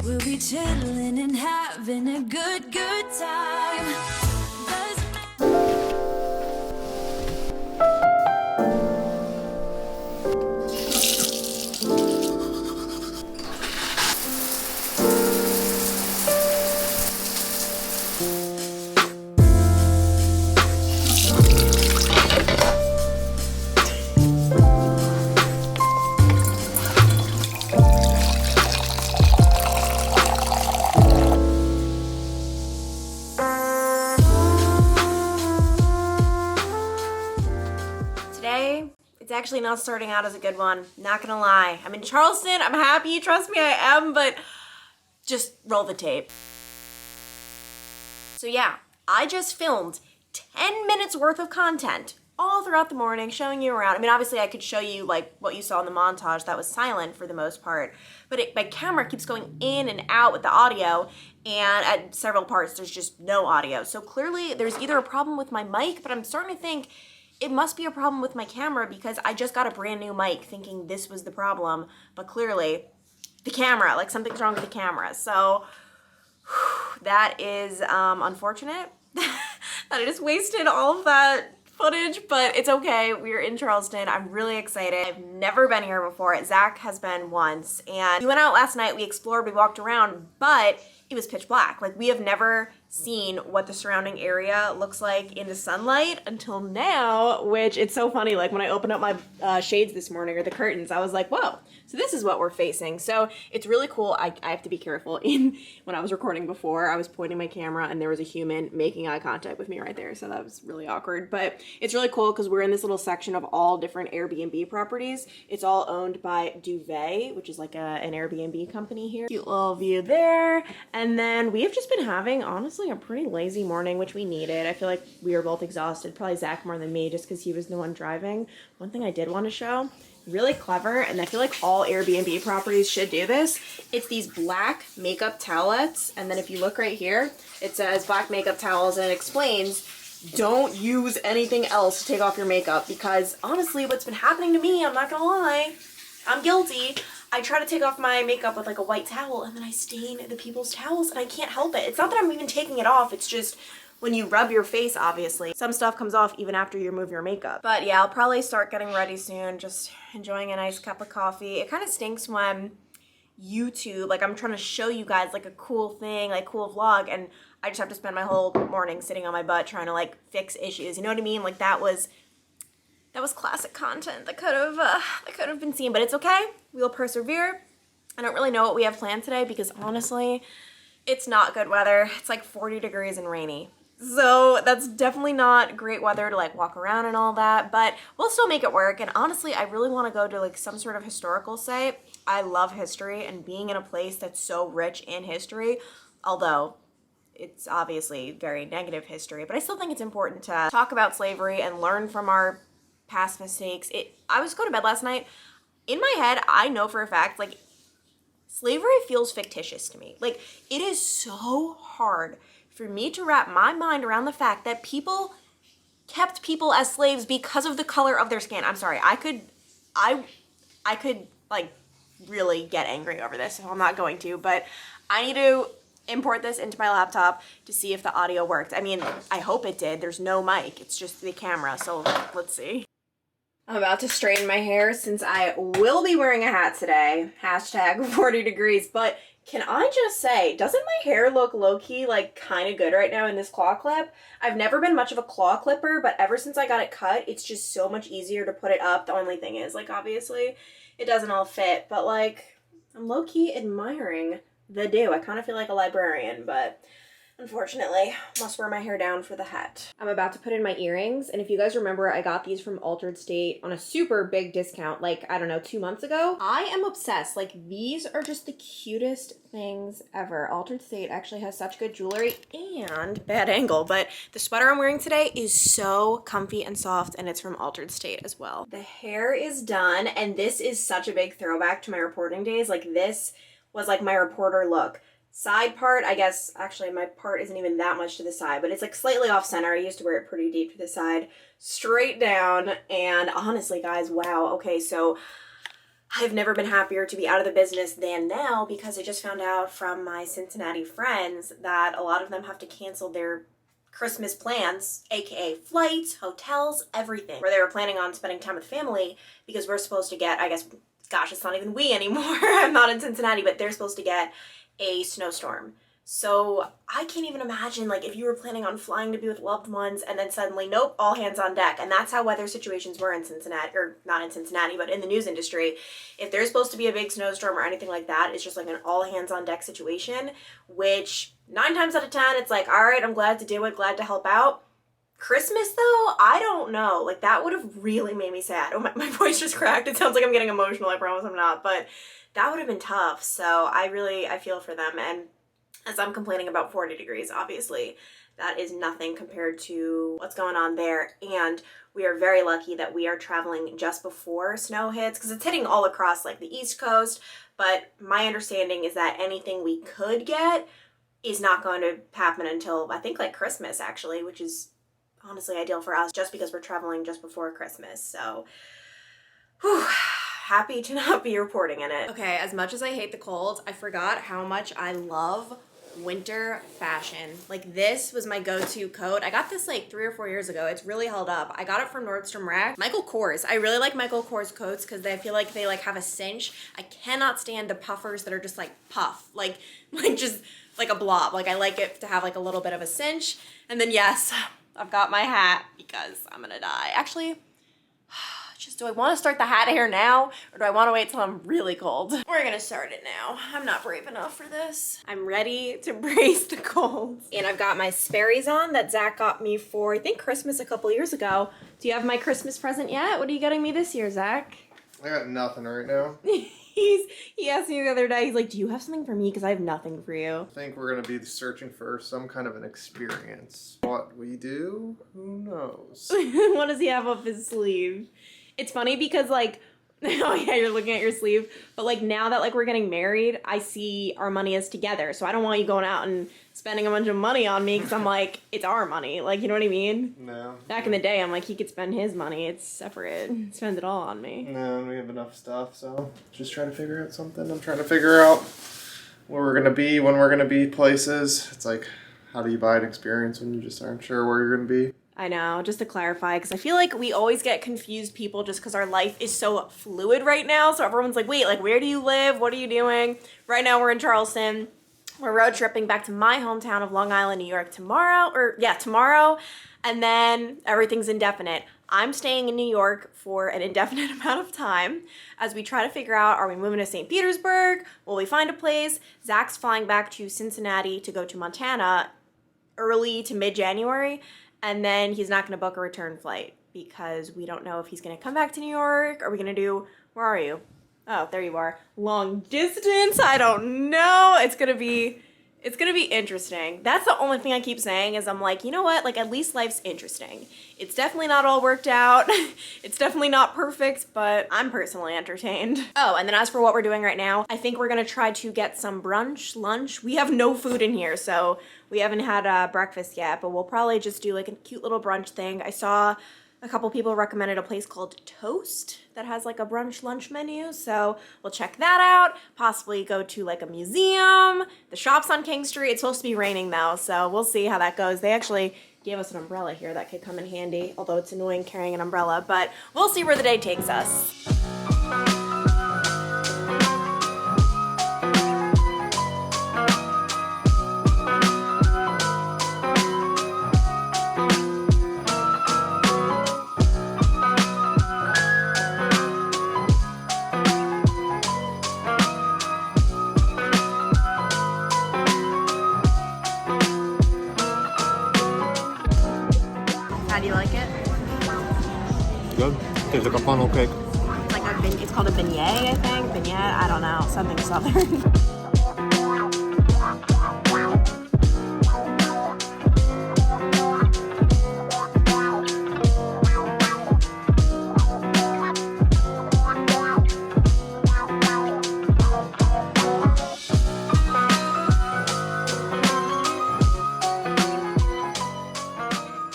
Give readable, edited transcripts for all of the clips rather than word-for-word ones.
We'll be chilling and having a good time. Today, it's actually not starting out as a good one. Not gonna lie. I'm in Charleston. I'm happy. Trust me, I am, but just roll the tape. So yeah, I just filmed 10 minutes worth of content all throughout the morning showing you around. I mean, obviously I could show you like what you saw in the montage that was silent for the most part, but my camera keeps going in and out with the audio, and at several parts there's just no audio. So clearly there's either a problem with my mic, but I'm starting to think it must be a problem with my camera because I just got a brand new mic thinking this was the problem, but clearly the camera, like something's wrong with the camera. So that is unfortunate that I just wasted all of that footage, but it's okay. We're in Charleston. I'm really excited. I've never been here before. Zach has been once, and we went out last night, we explored, we walked around, but it was pitch black. Like, we have never seen what the surrounding area looks like in the sunlight until now, which it's so funny. Like, when I opened up my shades this morning, or the curtains, I was like, whoa, so this is what we're facing. So it's really cool. I have to be careful. When I was recording before, I was pointing my camera and there was a human making eye contact with me right there. So that was really awkward, but it's really cool because we're in this little section of all different Airbnb properties. It's all owned by Duvet, which is like an Airbnb company here. Cute little view there. And then we have just been having, honestly, a pretty lazy morning, which we needed. I feel like we were both exhausted, probably Zach more than me, just because he was the one driving. One thing I did want to show, really clever, and I feel like all Airbnb properties should do this. It's these black makeup towelettes, and then if you look right here, it says black makeup towels, and it explains don't use anything else to take off your makeup, because honestly, what's been happening to me, I'm not gonna lie, I'm guilty. I try to take off my makeup with like a white towel, and then I stain the people's towels, and I can't help it. It's not that I'm even taking it off, it's just when you rub your face, obviously, some stuff comes off even after you remove your makeup. But yeah, I'll probably start getting ready soon, just enjoying a nice cup of coffee. It kind of stinks when YouTube, like I'm trying to show you guys like a cool thing, like cool vlog, and I just have to spend my whole morning sitting on my butt trying to like fix issues. You know what I mean? Like that was classic content that could have been seen, but it's okay. We'll persevere. I don't really know what we have planned today because honestly, it's not good weather. It's like 40 degrees and rainy. So that's definitely not great weather to like walk around and all that, but we'll still make it work. And honestly, I really want to go to like some sort of historical site. I love history, and being in a place that's so rich in history, although it's obviously very negative history, but I still think it's important to talk about slavery and learn from our past mistakes. I was going to bed last night. In my head, I know for a fact, like, slavery feels fictitious to me. Like, it is so hard for me to wrap my mind around the fact that people kept people as slaves because of the color of their skin. I'm sorry, I could like really get angry over this, so I'm not going to, but I need to import this into my laptop to see if the audio worked. I mean, I hope it did. There's no mic, it's just the camera, so let's see. I'm about to straighten my hair since I will be wearing a hat today. Hashtag 40 degrees. But can I just say, doesn't my hair look low-key like kind of good right now in this claw clip? I've never been much of a claw clipper, but ever since I got it cut, it's just so much easier to put it up. The only thing is, like, obviously, it doesn't all fit. But, like, I'm low-key admiring the do. I kind of feel like a librarian, but unfortunately, must wear my hair down for the hat. I'm about to put in my earrings, and if you guys remember, I got these from Altered State on a super big discount, like, I don't know, 2 months ago. I am obsessed. Like, these are just the cutest things ever. Altered State actually has such good jewelry, and bad angle, but the sweater I'm wearing today is so comfy and soft, and it's from Altered State as well. The hair is done, and this is such a big throwback to my reporting days. Like, this was like my reporter look. Side part, I guess, actually my part isn't even that much to the side, but it's like slightly off center. I used to wear it pretty deep to the side, straight down, and honestly, guys, wow. Okay, so I've never been happier to be out of the business than now, because I just found out from my Cincinnati friends that a lot of them have to cancel their Christmas plans, aka flights, hotels, everything, where they were planning on spending time with family, because we're supposed to get, I guess, gosh, it's not even we anymore. I'm not in Cincinnati, but they're supposed to get a snowstorm. So I can't even imagine, like, if you were planning on flying to be with loved ones and then suddenly, nope, all hands on deck. And that's how weather situations were in Cincinnati, or not in Cincinnati, but in the news industry. If there's supposed to be a big snowstorm or anything like that, it's just like an all hands on deck situation, which 9 times out of 10, it's like, all right, I'm glad to do it, glad to help out. Christmas though, I don't know. Like, that would have really made me sad. Oh, my voice just cracked. It sounds like I'm getting emotional. I promise I'm not. But that would have been tough. So I feel for them. And as I'm complaining about 40 degrees, obviously, that is nothing compared to what's going on there. And we are very lucky that we are traveling just before snow hits, because it's hitting all across like the East Coast. But my understanding is that anything we could get is not going to happen until, I think, like Christmas, actually, which is honestly ideal for us just because we're traveling just before Christmas. So, whew, happy to not be reporting in it. Okay, as much as I hate the cold, I forgot how much I love winter fashion. Like, this was my go-to coat. I got this like 3 or 4 years ago. It's really held up. I got it from Nordstrom Rack. Michael Kors. I really like Michael Kors coats because I feel like they like have a cinch. I cannot stand the puffers that are just like puff, like just like a blob. Like, I like it to have like a little bit of a cinch. And then yes, I've got my hat because I'm gonna die. Actually, just, do I want to start the hat hair now, or do I want to wait till I'm really cold? We're gonna start it now. I'm not brave enough for this. I'm ready to brace the cold. And I've got my Sperry's on that Zach got me for, I think, Christmas a couple years ago. Do you have my Christmas present yet? What are you getting me this year, Zach? I got nothing right now. He asked me the other day, he's like, do you have something for me? Because I have nothing for you. I think we're going to be searching for some kind of an experience. What we do? Who knows? What does he have up his sleeve? It's funny because, like, oh yeah, you're looking at your sleeve, but like now that like we're getting married, I see our money as together, so I don't want you going out and spending a bunch of money on me, because I'm like, it's our money, like, you know what I mean? No. Back in the day, I'm like, he could spend his money, it's separate, he spends it all on me. No, we have enough stuff, so just trying to figure out something. I'm trying to figure out where we're going to be, when we're going to be places. It's like, how do you buy an experience when you just aren't sure where you're going to be? I know, just to clarify, because I feel like we always get confused people just because our life is so fluid right now. So everyone's like, wait, like, where do you live? What are you doing? Right now we're in Charleston. We're road tripping back to my hometown of Long Island, New York tomorrow. And then everything's indefinite. I'm staying in New York for an indefinite amount of time as we try to figure out, are we moving to St. Petersburg? Will we find a place? Zach's flying back to Cincinnati to go to Montana early to mid-January. And then he's not going to book a return flight because we don't know if he's going to come back to New York. Are we going to do, where are you? Oh, there you are. Long distance? I don't know. It's going to be interesting. That's the only thing I keep saying is I'm like, you know what? Like, at least life's interesting. It's definitely not all worked out. It's definitely not perfect, but I'm personally entertained. Oh, and then as for what we're doing right now, I think we're going to try to get some brunch, lunch. We have no food in here, so we haven't had breakfast yet, but we'll probably just do like a cute little brunch thing. I saw a couple people recommended a place called Toast that has like a brunch lunch menu, so we'll check that out. Possibly go to like a museum. The shop's on King Street. It's supposed to be raining though, so we'll see how that goes. They actually gave us an umbrella here that could come in handy, although it's annoying carrying an umbrella, but we'll see where the day takes us. How do you like it? Good. Tastes like a funnel cake. It's called a beignet, I think. Beignet, I don't know, something southern.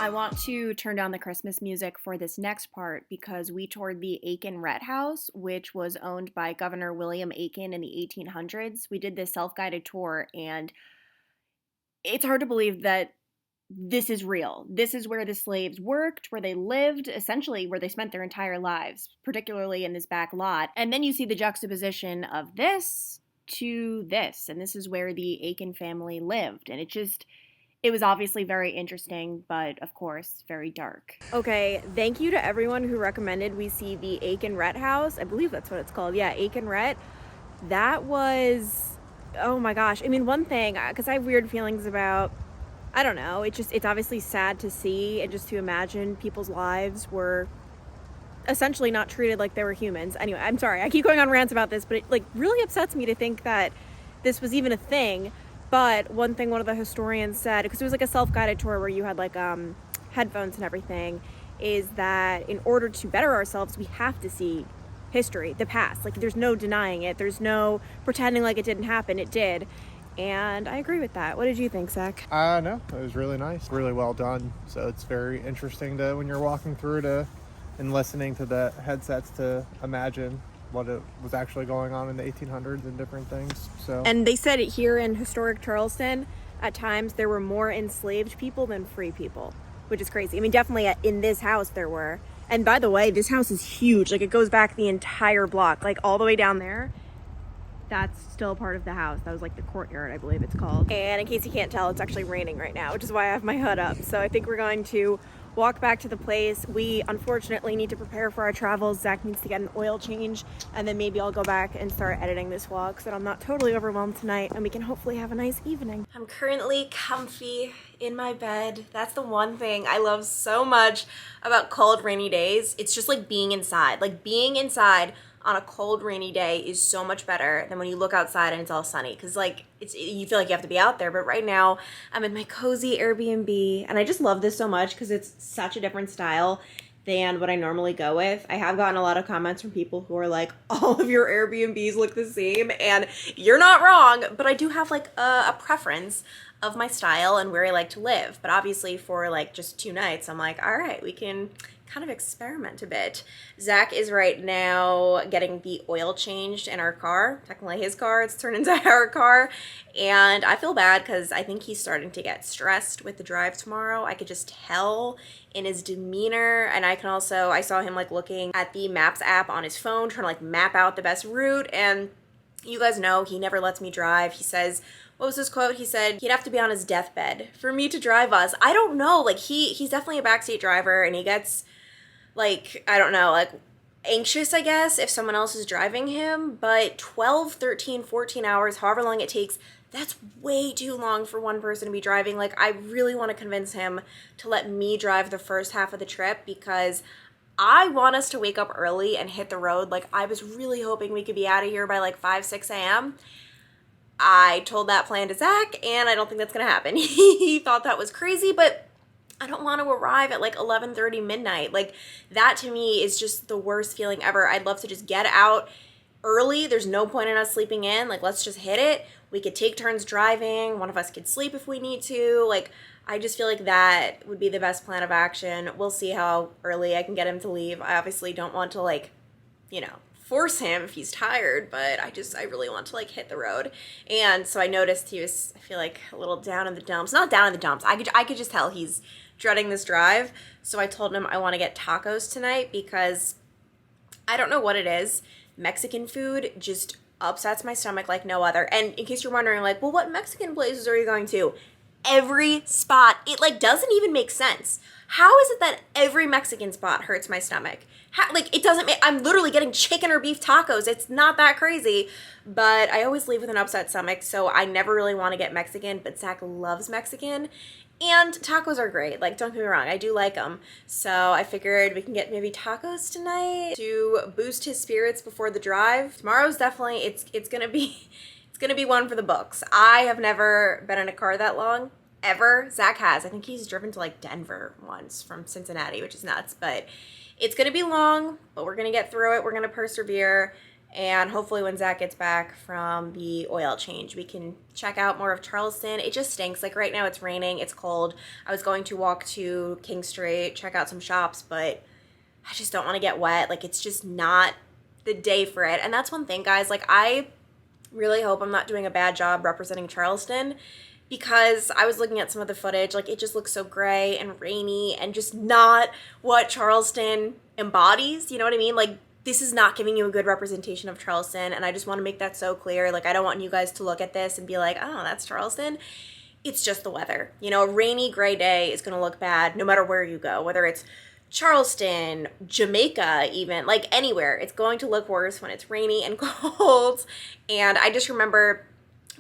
I want about to turn down the Christmas music for this next part because we toured the Aiken Rhett House, which was owned by Governor William Aiken in the 1800s. We did this self-guided tour, and it's hard to believe that this is real. This is where the slaves worked, where they lived, essentially where they spent their entire lives, particularly in this back lot. And then you see the juxtaposition of this to this, and this is where the Aiken family lived. And it was obviously very interesting, but of course, very dark. Okay, thank you to everyone who recommended we see the Aiken Rhett House. I believe that's what it's called. Yeah, Aiken Rhett. That was, oh my gosh. I mean, one thing, because I have weird feelings about, I don't know, it's obviously sad to see and just to imagine people's lives were essentially not treated like they were humans. Anyway, I'm sorry, I keep going on rants about this, but it really upsets me to think that this was even a thing. But one thing one of the historians said, because it was a self-guided tour where you had headphones and everything, is that in order to better ourselves, we have to see history, the past. There's no denying it. There's no pretending like it didn't happen. It did. And I agree with that. What did you think, Zach? No, it was really nice, really well done. So it's very interesting when you're walking through and listening to the headsets to imagine what it was actually going on in the 1800s and different things. And they said it here in historic Charleston, at times there were more enslaved people than free people, which is crazy. I mean, definitely in this house there were. And by the way, this house is huge. It goes back the entire block, all the way down there. That's still part of the house. That was the courtyard, I believe it's called. And in case you can't tell, it's actually raining right now, which is why I have my hood up. So I think we're going to walk back to the place. We unfortunately need to prepare for our travels. Zach needs to get an oil change, and then maybe I'll go back and start editing this vlog so that I'm not totally overwhelmed tonight, and we can hopefully have a nice evening. I'm currently comfy in my bed. That's the one thing I love so much about cold, rainy days. It's just being inside. Being inside on a cold, rainy day is so much better than when you look outside and it's all sunny. Because, you feel like you have to be out there. But right now, I'm in my cozy Airbnb. And I just love this so much because it's such a different style than what I normally go with. I have gotten a lot of comments from people who are like, all of your Airbnbs look the same. And you're not wrong. But I do have, a preference of my style and where I like to live. But obviously, for, just 2 nights, I'm like, all right, we can kind of experiment a bit. Zach is right now getting the oil changed in our car. Technically his car, it's turned into our car. And I feel bad because I think he's starting to get stressed with the drive tomorrow. I could just tell in his demeanor. And I saw him looking at the Maps app on his phone, trying to map out the best route. And you guys know he never lets me drive. He says, what was his quote? He said he'd have to be on his deathbed for me to drive us. I don't know. He's definitely a backseat driver, and he gets I don't know, anxious, I guess, if someone else is driving him, but 12, 13, 14 hours, however long it takes, that's way too long for one person to be driving. I really want to convince him to let me drive the first half of the trip because I want us to wake up early and hit the road. I was really hoping we could be out of here by 5, 6 a.m. I told that plan to Zach, and I don't think that's going to happen. He thought that was crazy, but I don't want to arrive at 11:30 midnight. That to me is just the worst feeling ever. I'd love to just get out early. There's no point in us sleeping in. Let's just hit it. We could take turns driving. One of us could sleep if we need to. I just feel that would be the best plan of action. We'll see how early I can get him to leave. I obviously don't want to force him if he's tired, but I really want to hit the road. And so I noticed he was, I feel a little down in the dumps. Not down in the dumps. I could just tell he's dreading this drive. So I told him I want to get tacos tonight because I don't know what it is. Mexican food just upsets my stomach like no other. And in case you're wondering, well, what Mexican places are you going to? Every spot. It doesn't even make sense. How is it that every Mexican spot hurts my stomach? It doesn't make, I'm literally getting chicken or beef tacos. It's not that crazy, but I always leave with an upset stomach, so I never really want to get Mexican, but Zach loves Mexican, and tacos are great. Don't get me wrong, I do like them, so I figured we can get maybe tacos tonight to boost his spirits before the drive. Tomorrow's definitely, it's gonna be one for the books. I have never been in a car that long. Ever. Zach has. I think he's driven to Denver once from Cincinnati, which is nuts, but it's going to be long, but we're going to get through it. We're going to persevere, And hopefully when Zach gets back from the oil change, we can check out more of Charleston. It just stinks. Like right now it's raining, it's cold. I was going to walk to King Street, check out some shops, but I just don't want to get wet. Like it's just not the day for it. And that's one thing, guys. Like I really hope I'm not doing a bad job representing Charleston, because I was looking at some of the footage, like it just looks so gray and rainy and just not what Charleston embodies, you know what I mean? Like this is not giving you a good representation of Charleston, and I just want to make that so clear. Like I don't want you guys to look at this and be like, oh, that's Charleston. It's just the weather. You know, a rainy, gray day is going to look bad no matter where you go, whether it's Charleston, Jamaica, even, like anywhere. It's going to look worse when it's rainy and cold. And I just remember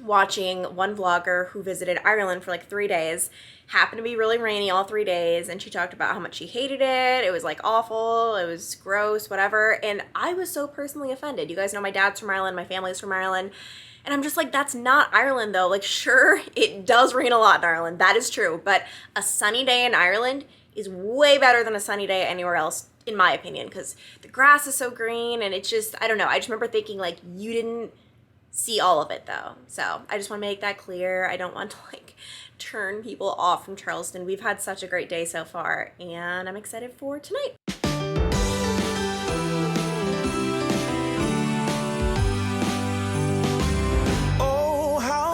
watching one vlogger who visited Ireland for like 3 days. Happened to be really rainy all 3 days, and she talked about how much she hated it. It was like awful, it was gross, whatever. And I was so personally offended. You guys know my dad's from Ireland, my family's from Ireland. And I'm just like, that's not Ireland though. Like sure, it does rain a lot in Ireland, that is true. But a sunny day in Ireland is way better than a sunny day anywhere else, in my opinion, because the grass is so green and it's just, I don't know. I just remember thinking like, you didn't see all of it though. So I just want to make that clear. I don't want to like turn people off from Charleston. We've had such a great day so far, and I'm excited for tonight.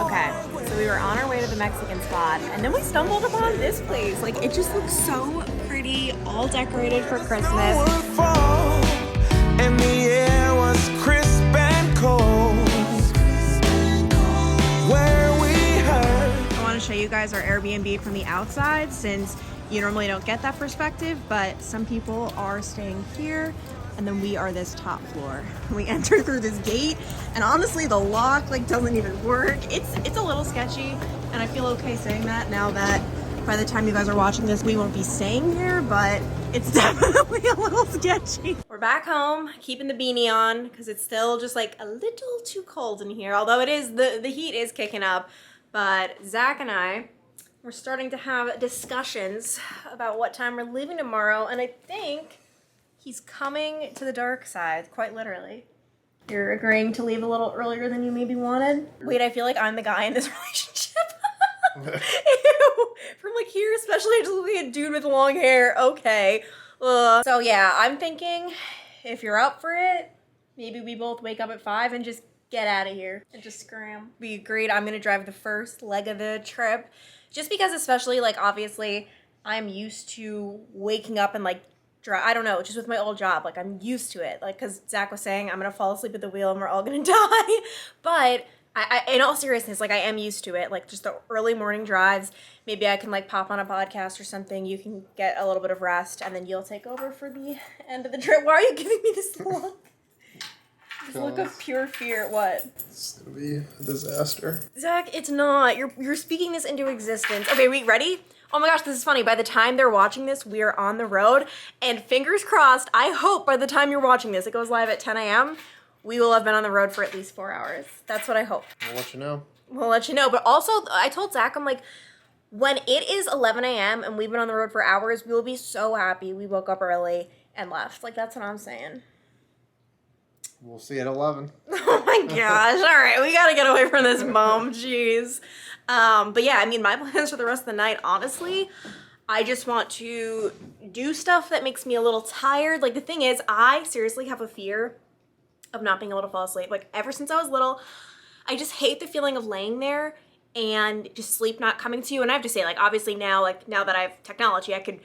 Okay, so we were on our way to the Mexican spot, and then we stumbled upon this place. Like it just looks so pretty, all decorated for Christmas. And the air was crisp and cold. I want to show you guys our Airbnb from the outside, since you normally don't get that perspective, but some people are staying here, and then we are this top floor. We enter through this gate, and honestly the lock like doesn't even work. It's a little sketchy, and I feel okay saying that now that by the time you guys are watching this we won't be staying here, but it's definitely a little sketchy. We're back home, keeping the beanie on because it's still just like a little too cold in here, although it is, the heat is kicking up. But Zach and I, we're starting to have discussions about what time we're leaving tomorrow, and I think he's coming to the dark side, quite literally. You're agreeing to leave a little earlier than you maybe wanted? Wait, I feel like I'm the guy in this relationship. Ew. From like here, especially just looking at a dude with long hair. Okay. So yeah, I'm thinking if you're up for it, maybe we both wake up at 5 and just get out of here and just scram. We agreed I'm gonna drive the first leg of the trip, just because, especially like obviously I'm used to waking up and like I don't know, just with my old job, like I'm used to it, like because Zach was saying I'm gonna fall asleep at the wheel and we're all gonna die. But I in all seriousness, like I am used to it, like just the early morning drives. Maybe I can like pop on a podcast or something, you can get a little bit of rest, and then you'll take over for the end of the trip. Why are you giving me this look? This look of pure fear. What? It's gonna be a disaster. Zach, it's not. You're speaking this into existence. Okay, we ready? Oh my gosh, this is funny. By the time they're watching this, we are on the road, and fingers crossed, I hope by the time you're watching this, it goes live at 10 a.m., we will have been on the road for at least 4 hours. That's what I hope. I'll let you know. We'll let you know. But also, I told Zach, I'm like, when it is 11 a.m. and we've been on the road for hours, we will be so happy we woke up early and left. Like, that's what I'm saying. We'll see at 11. Oh my gosh. All right. We got to get away from this bum. Jeez. But yeah, I mean, my plans for the rest of the night, honestly, I just want to do stuff that makes me a little tired. Like, the thing is, I seriously have a fear of not being able to fall asleep. Like, ever since I was little, I just hate the feeling of laying there and just sleep not coming to you. And I have to say, like, obviously now, like, now that I have technology, I could,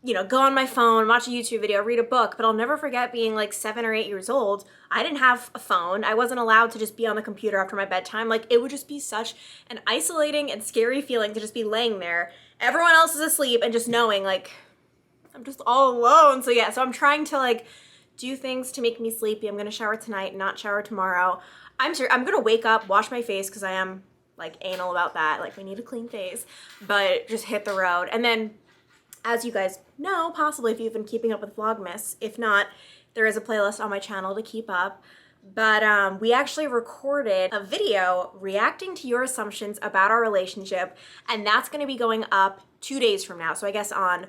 you know, go on my phone, watch a YouTube video, read a book, but I'll never forget being like 7 or 8 years old. I didn't have a phone. I wasn't allowed to just be on the computer after my bedtime. Like, it would just be such an isolating and scary feeling to just be laying there. Everyone else is asleep and just knowing, like, I'm just all alone. So yeah, so I'm trying to like do things to make me sleepy. I'm gonna shower tonight, not shower tomorrow. I'm gonna wake up, wash my face, because I am like anal about that. Like, we need a clean face, but just hit the road. And then, as you guys know, possibly if you've been keeping up with Vlogmas, if not, there is a playlist on my channel to keep up. But we actually recorded a video reacting to your assumptions about our relationship, and that's going to be going up 2 days from now. So I guess on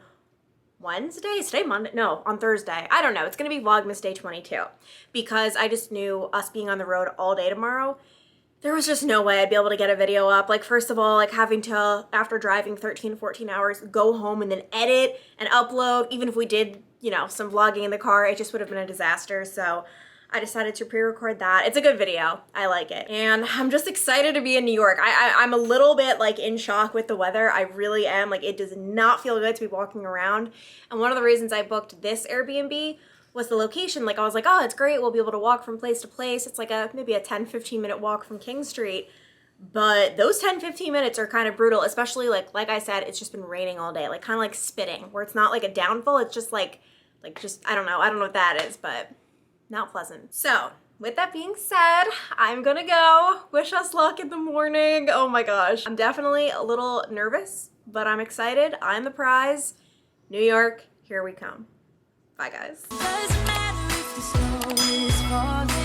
Wednesday? Is today Monday? No, on Thursday. I don't know. It's gonna be Vlogmas Day 22 because I just knew us being on the road all day tomorrow, there was just no way I'd be able to get a video up. Like, first of all, like having to, after driving 13, 14 hours, go home and then edit and upload. Even if we did, you know, some vlogging in the car, it just would have been a disaster. So I decided to pre-record that. It's a good video. I like it. And I'm just excited to be in New York. I'm a little bit like in shock with the weather. I really am. Like, it does not feel good to be walking around. And one of the reasons I booked this Airbnb was the location. Like, I was like, oh, it's great. We'll be able to walk from place to place. It's like maybe a 10, 15 minute walk from King Street. But those 10, 15 minutes are kind of brutal, especially like I said, it's just been raining all day, like kind of like spitting, where it's not like a downfall. It's just like just, I don't know what that is, but not pleasant. So with that being said, I'm gonna go. Wish us luck in the morning. Oh my gosh. I'm definitely a little nervous, but I'm excited. I'm the prize. New York, here we come. Bye guys. Doesn't matter if the snow is falling.